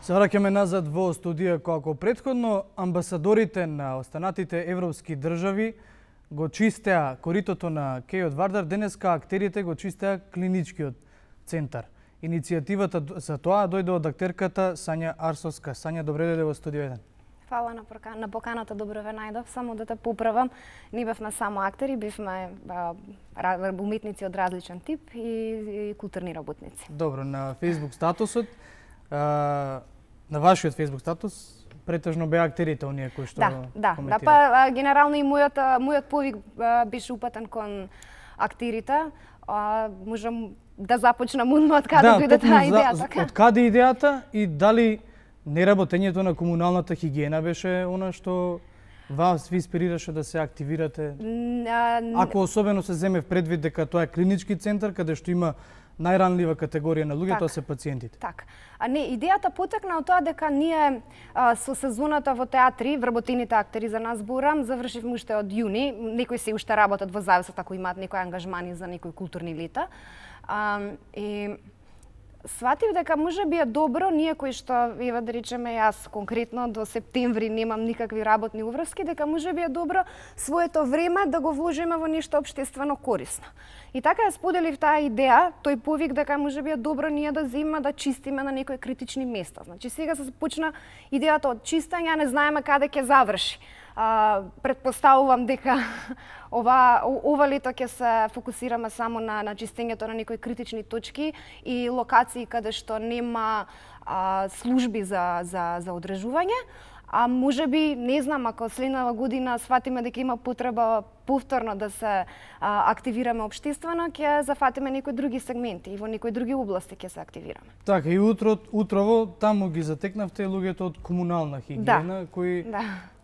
Се враќаме назад во студија, како претходно амбасадорите на останатите европски држави го чистеа коритото на кејот Вардар, денеска актерите го чистеа клиничкиот центар. Иницијативата за тоа дојде од актерката Сања Арсовска. Сања, добре дојде во студио 1. Фала на поканата, добро ве најдов. Само да те поправам, не бевме само актери, бевме уметници од различен тип и културни работници. Добро, на Facebook статусот, на вашиот Facebook статус, претежно беа актерите оние кои што коментираат. Па генерално и мојот повик беше упатен кон актерите. Можам да започнам од каде дојде таа идеја, така? Од каде идејата и дали неработењето на комуналната хигиена беше она што вас ви инспирираше да се активирате? Ако особено се земе в предвид дека тоа е клинички центар каде што има најранлива категорија на луѓето, се пациентите. Така. Не, идејата потекна од тоа дека ние со сезоната во театри, вработените актери за нас зборам, завршивме уште од јуни. Некои се уште работат во зависот ако имаат некои ангажмани за некои културни лета. И сватив дека може би е добро ние кои што, еве да речеме јас конкретно до септември немам никакви работни уврски, дека може би е добро своето време да го вложиме во нешто општествено корисно. И така ја споделив таа идеја, тој повик дека може би е добро ние да земеме да чистиме на некои критични места. Значи сега се почна идејата од чистење, не знаеме каде ќе заврши. Предпоставувам дека ова лето ќе се фокусираме само на чистењето на некои критични точки и локации каде што нема служби за одржување. А може би, не знам, ако следнава година сватиме дека има потреба повторно да се активираме општествено, ќе зафатиме некои други сегменти и во некои други области ќе се активираме. Така, и утрово таму ги затекнавте луѓето од комунална хигиена, кои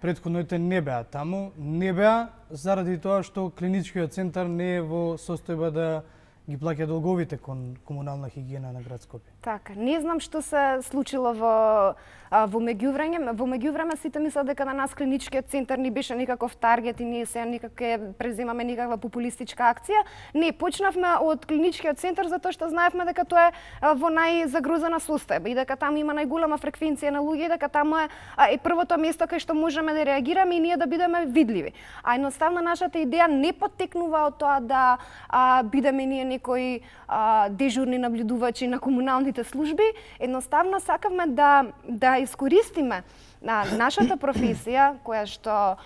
претходните не беа таму. Не беа заради тоа што клиничкиот центар не е во состојба да ги плаќа долговите кон комунална хигиена на град Скопје. Така, не знам што се случило во меѓувреме. Во меѓувреме сите мислат дека на нас клиничкиот центар не беше никаков таргет и ние сега никак ќе преземаме никаква популистичка акција. Не, почнавме од клиничкиот центар затоа што знаевме дека тоа е во најзагрозена состојба и дека таму има најголема фреквенција на луѓе, дека таму е првото место кај што можеме да реагираме и ние да бидеме видливи. А едноставно нашата идеја не поттекнува од тоа да бидеме ние некои дежурни наблюдувачи на комуналните служби, едноставно сакавме да искористиме на нашата професија, која што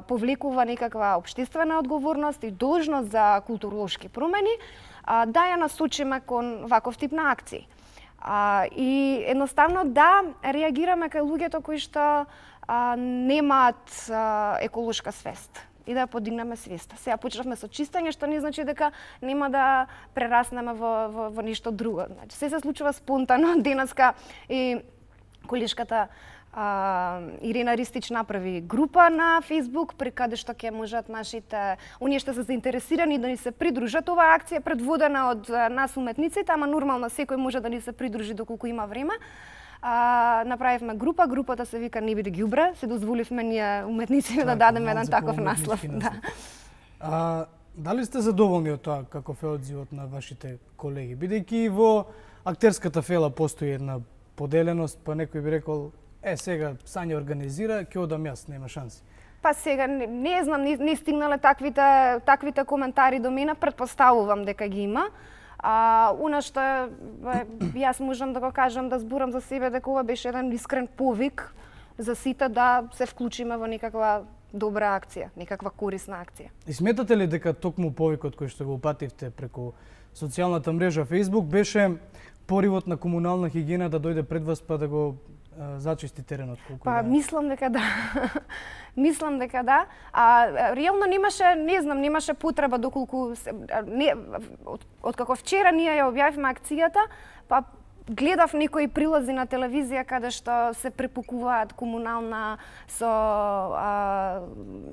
повлекува некаква општествена одговорност и должност за културолошки промени, да ја насочиме кон ваков тип на акции. И едноставно да реагираме кај луѓето кои што немаат еколошка свест и да подигнеме свеста. Сега почнавме со чистење, што не значи дека нема да прераснеме во нешто друго. Значи, се случува спонтано. Денеска и колешката Ирина Ристич направи група на Facebook, при каде што ќе можат нашите, оние што се заинтересирани да ни се придружат. Оваа акција е предводена од нас уметниците, ама нормално секој може да ни се придружи доколку има време. Направивме групата се вика Не биде ѓубре, се дозволивме ние уметниците да дадеме еден таков наслов. Дали сте задоволни од тоа каков е одзивот на вашите колеги? Бидејќи во актерската фела постои една поделеност, па некој би рекол, сега Сања организира, ќе одам јас, нема шанси. Па сега не знам, не стигнале таквите коментари до мене, претпоставувам дека ги има. Она што јас можам да го кажам, да зборам за себе, дека ова беше еден искрен повик за сите да се вклучиме во некаква добра акција, некаква корисна акција. И сметате ли дека токму повикот кој што го упативте преку социјалната мрежа Facebook беше поривот на комунална хигиена да дојде пред вас па да го зачисти теренот? Мислам дека да. Мислам дека да. Реално немаше потреба доколку од како вчера ние ја објавивме акцијата, па гледав некои прилази на телевизија каде што се препукуваат комунална со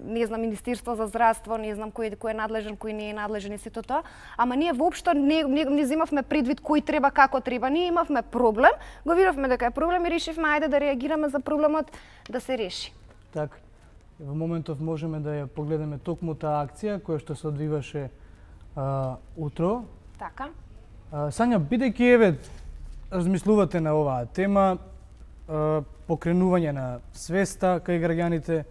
не знам Министерство за здравство, не знам кој е надлежен, кој не е надлежен и сето тоа, ама ние воопшто не земавме предвид кој треба, како треба. Ние имавме проблем, го видовме дека е проблем и решивме ајде да реагираме за проблемот да се реши. Така. Во моментов можеме да ја погледаме токму таа акција која што се одвиваше утро. Така. Сања, бидејќи размислувате на оваа тема, покренување на свеста кај граѓаните.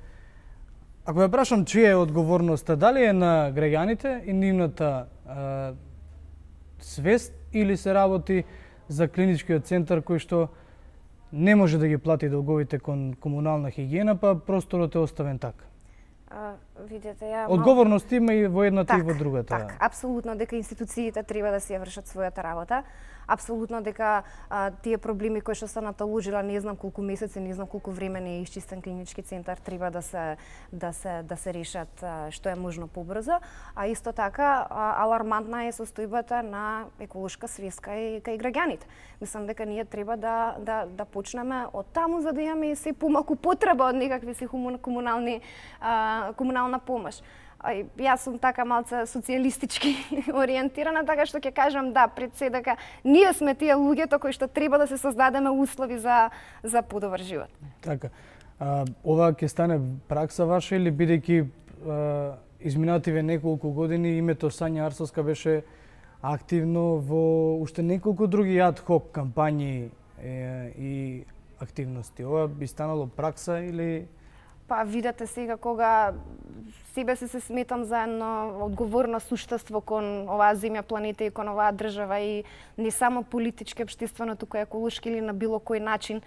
Ако ја прашам чија е одговорноста, дали е на граѓаните и нивната свест или се работи за клиничкиот центар кој што не може да ги плати долговите кон комунална хигиена, па просторот е оставен така? Видете, ја одговорност има и во едната и во другата. Так, апсолутно дека институциите треба да си ја вршат својата работа. Апсолутно дека тие проблеми кои што се наталожила, не знам колку месеци, не знам колку време не е исчистен клинички центар, треба да се решат што е можно побрзо, а исто така алармантна е состојбата на еколошка свест кај граѓаните. Мислам дека ние треба да почнеме од таму за да имаме се помалку потреба од некакви си комунална помош. Јас сум така малце социјалистички ориентирана, така што ќе кажам да, пред се дека ние сме тие луѓето кои што треба да се создадеме услови за подобар живот. Така. Ова ќе стане пракса ваша или бидејќи изминативе неколку години името Сања Арсовска беше активно во уште неколку други ad-hoc кампањи и активности. Ова би станало пракса или... Па видете сега кога себе се сметам за едно одговорно суштество кон оваа земја, планета и кон оваа држава и не само политички, општествено, туку еколошки или на било кој начин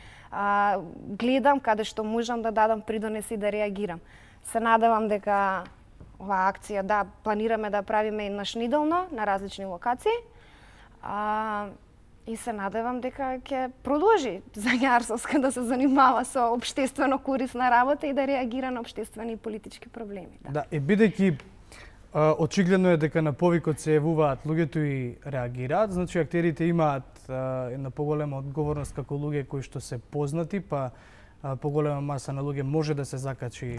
гледам каде што можам да дадам придонес и да реагирам. Се надевам дека оваа акција, да, планираме да правиме еднаш неделно на различни локации. И се надевам дека ќе продолжи Сања Арсовска да се занимава со општествено корисна работа и да реагира на општествени и политички проблеми. Да, и бидејќи очигледно е дека на повикот се јавуваат луѓето и реагираат, значи актерите имаат една поголема одговорност како луѓе кои што се познати, па поголема маса на луѓе може да се закачи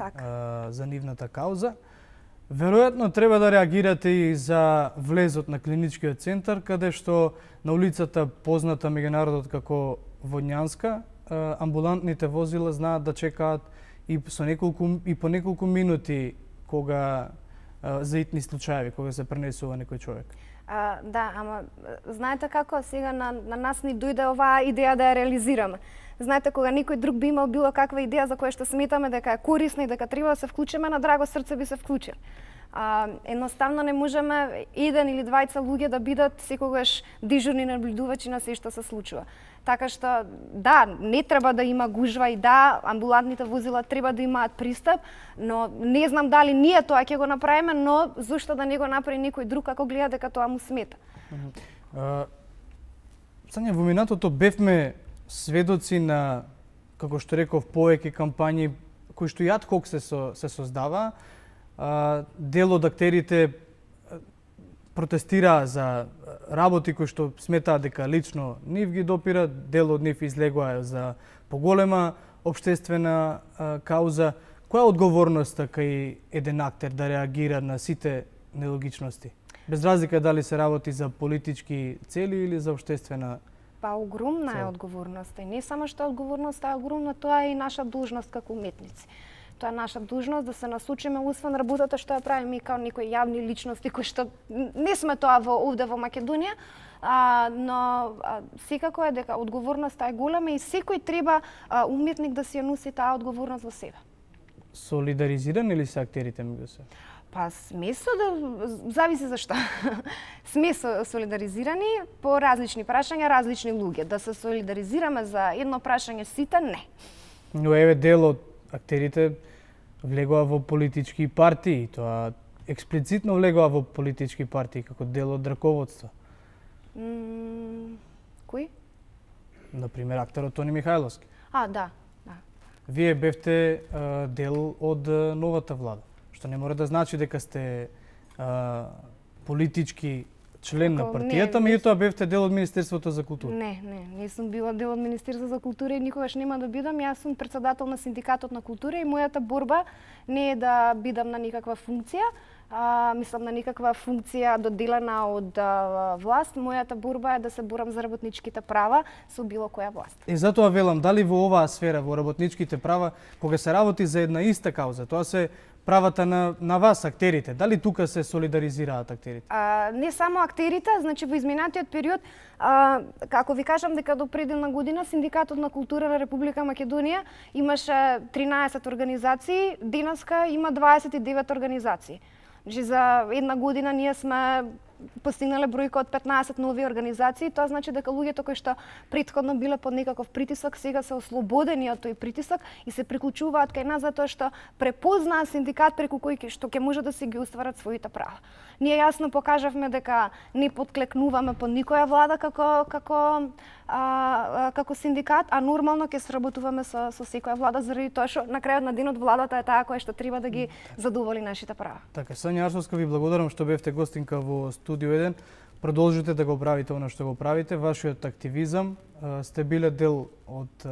за нивната кауза. Веројатно треба да реагирате и за влезот на клиничкиот центар, каде што на улицата позната меѓу народот како Водњанска, амбулантните возила знаат да чекаат и по неколку минути кога за итни случаи, кога се пренесува некој човек. Да, ама знаете како сега на нас ни дојде оваа идеја да ја реализираме. Знаете, кога некој друг би имал било каква идеја за која што сметаме дека е корисна и дека треба да се вклучиме, на драго срце би се вклучили. Едноставно не можеме еден или двајца луѓе да бидат секогаш дежурни наблюдувачи на се што се случува. Така што да, не треба да има гужва и да, амбулантните возила треба да имаат пристап, но не знам дали ние тоа ќе го направиме, но зошто да не го направи некој друг ако гледа дека тоа му смета. Сања, во минатото бевме сведоци на, како што реков, повеќе кампањи кои што и ad-hoc се создава. Дел од актерите протестираа за работи кои што сметаат дека лично нив ги допира, дел од нив излегоа за поголема општествена кауза. Која е одговорноста кај еден актер да реагира на сите нелогичности? Без разлика дали се работи за политички цели или за општествена. Па огромна е одговорноста и не само што е одговорноста, а огромна тоа е и наша должност како уметници. Тоа е наша должност да се насочиме освен работата што ја правиме и као некои јавни личности кои што не сме тоа овде во Македонија, но секако е дека одговорноста е голема и секој треба уметник да си ја носи таа одговорност во себе. Солидаризирани ли се актерите меѓу се? Па сме зависи за што. Сме солидаризирани по различни прашања, различни луѓе. Да се солидаризираме за едно прашање сите, не. Но еве дел од актерите влегоа во политички партии, тоа експлицитно влегоа во политички партии како дел од раководство. Кои? Например, актерот Тони Михајловски. Да. Вие бевте дел од новата влада, што не мора да значи дека сте политички член на партијата, меѓутоа бевте дел од Министерството за култура. Не сум била дел од Министерството за култура и никогаш нема да бидам. Јас сум претседател на Синдикатот на култура и мојата борба не е да бидам на никаква функција, мислам на никаква функција доделена од власт. Мојата борба е да се борам за работничките права со било која власт. И затоа велам, дали во оваа сфера, во работничките права, кога се работи за една иста кауза, тоа се правата на вас, актерите? Дали тука се солидаризираат актерите? Не само актерите, значи во изминатиот период, како ви кажам дека до предна година Синдикатот на култура на Република Македонија имаше 13 организации, денеска има 29 организации. Значи за една година ние сме постигнале бројка од 15 нови организации, тоа значи дека луѓето кои што претходно биле под некаков притисок, сега се ослободени од тој притисок и се приклучуваат кај нас затоа што препознаа синдикат преку кој што ќе може да си ги остварат своите права. Ние јасно покажавме дека не подклекнуваме под никоја влада како синдикат, а нормално ќе сработуваме со секоја влада заради тоа што на крајот на денот владата е таа која што треба да ги задоволи нашите права. Така, Сања Арсовска, ви благодарам што бевте гостинка во Студио 1. Продолжите да го правите она што го правите. Вашиот активизам, сте биле дел од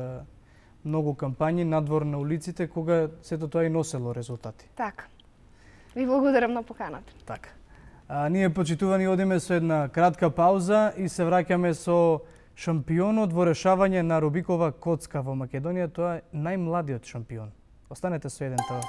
многу кампањи надвор на улиците, кога сето тоа и носело резултати. Така. Ви благодарам на поканата. Така. Ние, почитувани, одиме со една кратка пауза и се враќаме со шампионот во решавање на Рубикова коцка во Македонија. Тоа е најмладиот шампион. Останете со 1 ТВ.